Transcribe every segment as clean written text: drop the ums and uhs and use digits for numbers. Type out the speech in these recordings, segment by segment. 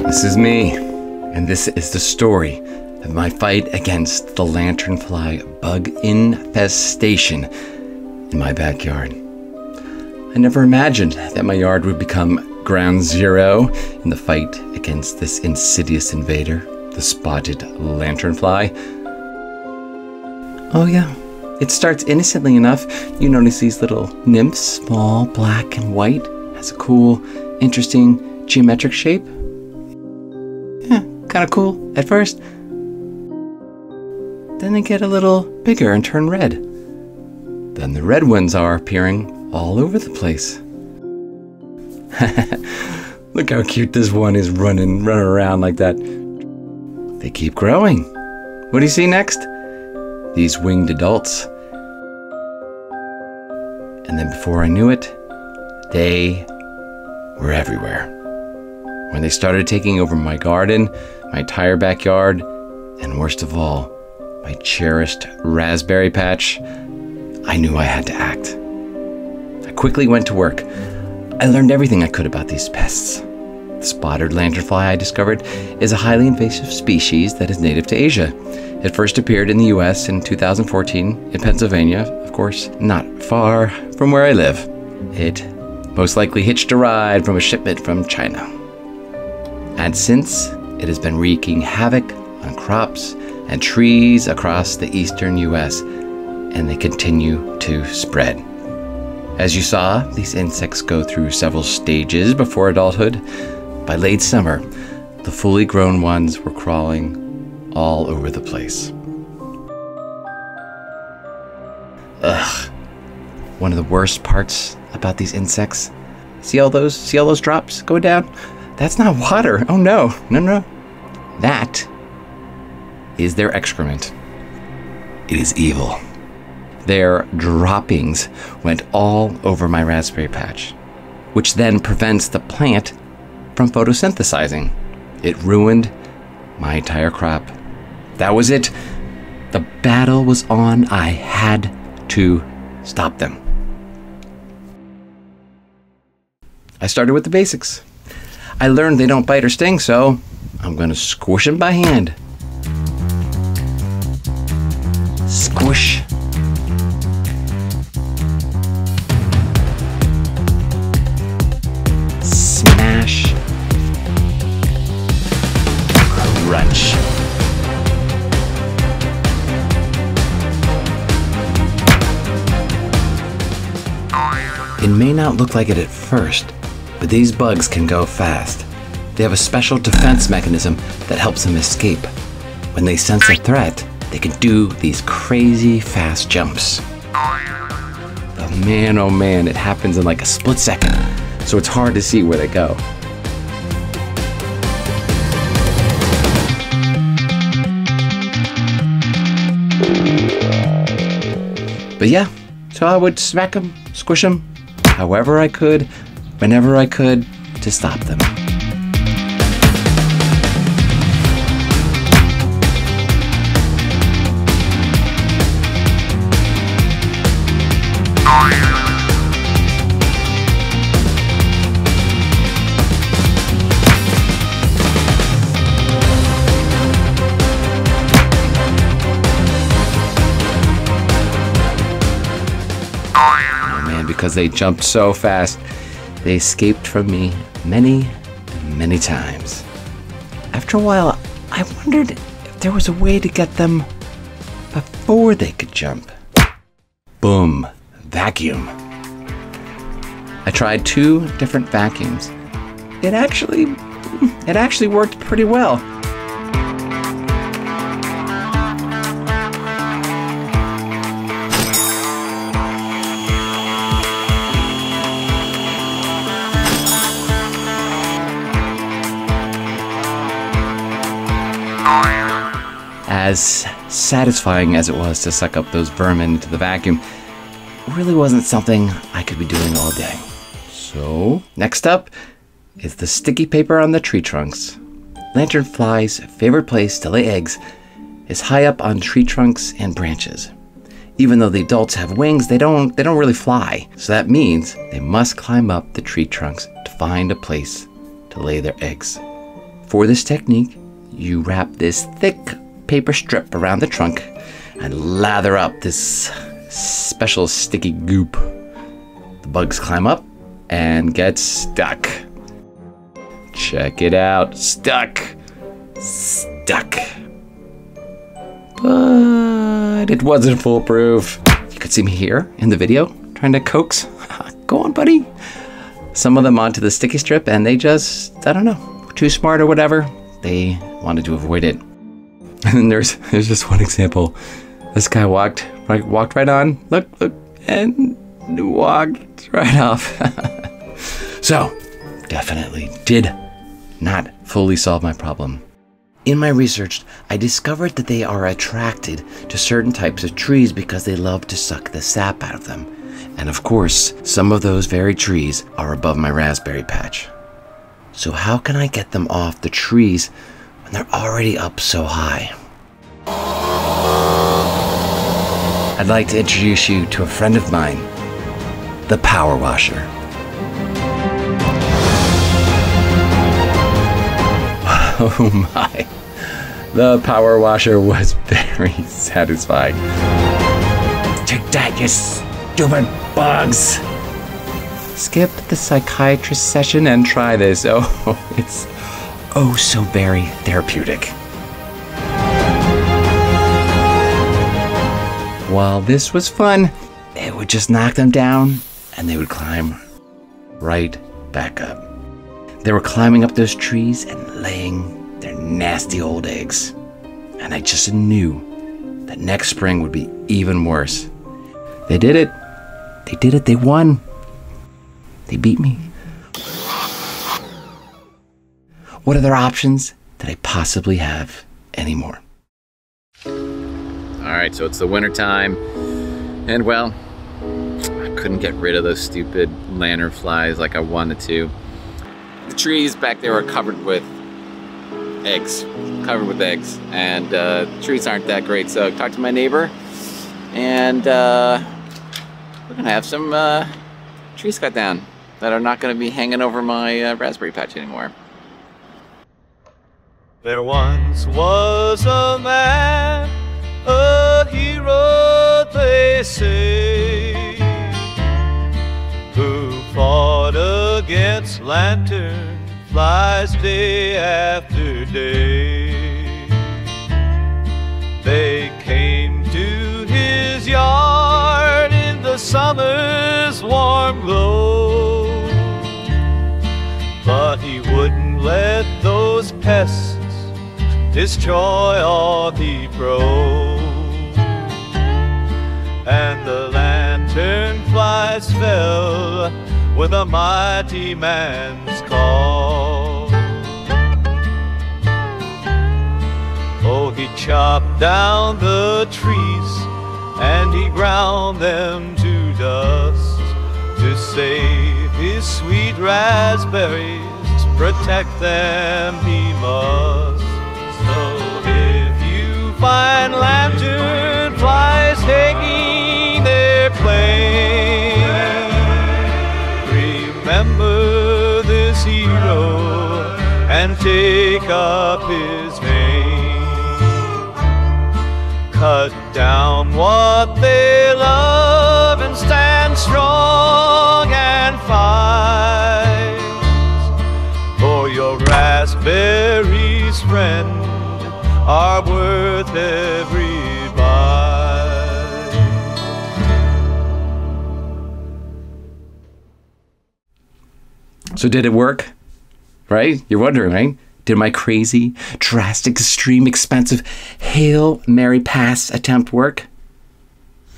This is me, and this is the story of my fight against the lanternfly bug infestation in my backyard. I never imagined that my yard would become ground zero in the fight against this insidious invader, the spotted lanternfly. Oh yeah, it starts innocently enough. You notice these little nymphs, small, black and white, has a cool, interesting geometric shape. Yeah, kind of cool at first. Then they get a little bigger and turn red. Then the red ones are appearing all over the place. Look how cute this one is running around like that. They keep growing. What do you see next? These winged adults. And then before I knew it, they were everywhere. When they started taking over my garden, my entire backyard, and worst of all, my cherished raspberry patch, I knew I had to act. I quickly went to work. I learned everything I could about these pests. The spotted lanternfly, I discovered, is a highly invasive species that is native to Asia. It first appeared in the US in 2014 in Pennsylvania, of course, not far from where I live. It most likely hitched a ride from a shipment from China. And since, it has been wreaking havoc on crops and trees across the eastern US, and they continue to spread. As you saw, these insects go through several stages before adulthood. By late summer, the fully grown ones were crawling all over the place. Ugh. One of the worst parts about these insects, see all those drops going down? That's not water. Oh no. That is their excrement. It is evil. Their droppings went all over my raspberry patch, which then prevents the plant from photosynthesizing. It ruined my entire crop. That was it. The battle was on. I had to stop them. I started with the basics. I learned they don't bite or sting, so I'm going to squish them by hand. Squish. Smash. Crunch. It may not look like it at first, but these bugs can go fast. They have a special defense mechanism that helps them escape. When they sense a threat, they can do these crazy fast jumps. But man, oh man, it happens in like a split second, so it's hard to see where they go. But yeah, so I would smack them, squish them, however I could, whenever I could, to stop them. Oh man, because they jumped so fast, they escaped from me many times. After a while, I wondered if there was a way to get them before they could jump. Boom, vacuum. I tried 2 different vacuums. It actually worked pretty well. As satisfying as it was to suck up those vermin into the vacuum, it really wasn't something I could be doing all day. So, next up is the sticky paper on the tree trunks. Lanternflies' favorite place to lay eggs is high up on tree trunks and branches. Even though the adults have wings, they don't really fly. So that means they must climb up the tree trunks to find a place to lay their eggs. For this technique, you wrap this thick paper strip around the trunk and lather up this special sticky goop. The bugs climb up and get stuck. Check it out. Stuck. Stuck. But it wasn't foolproof. You could see me here in the video trying to coax. Go on, buddy. Some of them onto the sticky strip and they just, I don't know, were too smart or whatever. They wanted to avoid it. And then there's just one example. This guy walked right on. Look, and walked right off. So, definitely did not fully solve my problem. In my research, I discovered that they are attracted to certain types of trees because they love to suck the sap out of them. And of course, some of those very trees are above my raspberry patch. So how can I get them off the trees when they're already up so high? I'd like to introduce you to a friend of mine, the power washer. Oh my, the power washer was very satisfying. Take that, you stupid bugs. Skip the psychiatrist session and try this. Oh, it's oh so very therapeutic. While this was fun, it would just knock them down and they would climb right back up. They were climbing up those trees and laying their nasty old eggs. And I just knew that next spring would be even worse. They did it. They did it. They won. They beat me. What other options did I possibly have anymore? All right, so it's the winter time, and well, I couldn't get rid of those stupid lanternflies like I wanted to. The trees back there are covered with eggs, and trees aren't that great. So I talked to my neighbor, and we're gonna have some trees cut down that are not gonna be hanging over my raspberry patch anymore. There once was a man, a hero they say, who fought against lanternflies day after day. They came to his yard in the summer's warm glow, but he wouldn't let those pests destroy all he grows. And the lanternflies fell with a mighty man's call. Oh, he chopped down the trees and he ground them to dust to save his sweet raspberries, protect them he must. So if you find lanternflies taking their place, remember this hero and take up his name. Cut down what they love and stand strong and fight for your raspberries, friend, are worth every bite. So did it work? Right? You're wondering, right? Did my crazy, drastic, extreme, expensive Hail Mary Pass attempt work?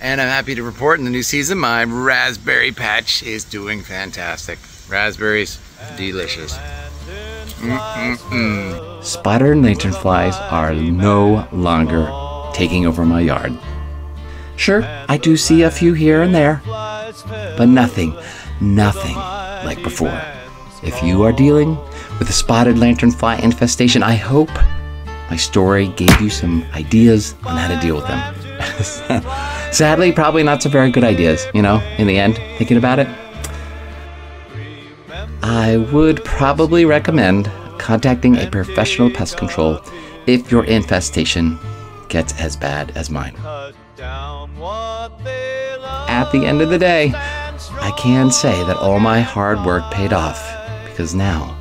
And I'm happy to report in the new season, my raspberry patch is doing fantastic. Raspberries, delicious. Spotted lanternflies are no longer taking over my yard. Sure, I do see a few here and there, but nothing like before. If you are dealing with a spotted lanternfly infestation, I hope my story gave you some ideas on how to deal with them. Sadly, probably not so very good ideas, you know, in the end, thinking about it. I would probably recommend contacting a professional pest control if your infestation gets as bad as mine. At the end of the day, I can say that all my hard work paid off, because now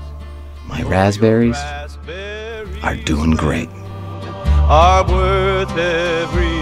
my raspberries are doing great. Are worth every